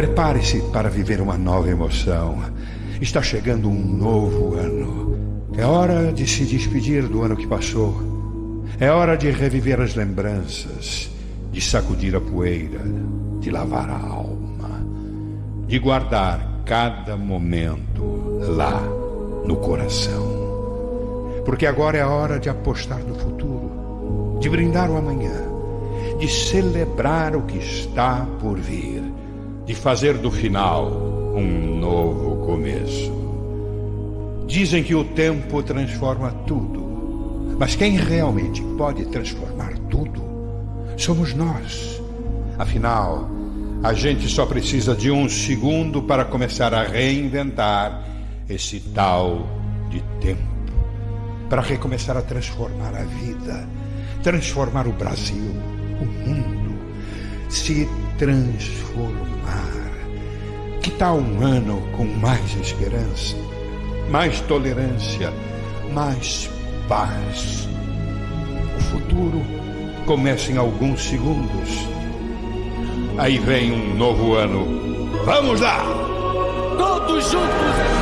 Prepare-se para viver uma nova emoção. Está chegando um novo ano. É hora de se despedir do ano que passou. É hora de reviver as lembranças, de sacudir a poeira, de lavar a alma, de guardar cada momento lá no coração. Porque agora é a hora de apostar no futuro, de brindar o amanhã, de celebrar o que está por vir, de fazer do final um novo começo. Dizem que o tempo transforma tudo, mas quem realmente pode transformar tudo somos nós. Afinal, a gente só precisa de um segundo para começar a reinventar esse tal de tempo, para recomeçar a transformar a vida, transformar o Brasil, o mundo, se transformar. Que tal um ano com mais esperança, mais tolerância, mais paz? O futuro começa em alguns segundos. Aí vem um novo ano. Vamos lá! Todos juntos!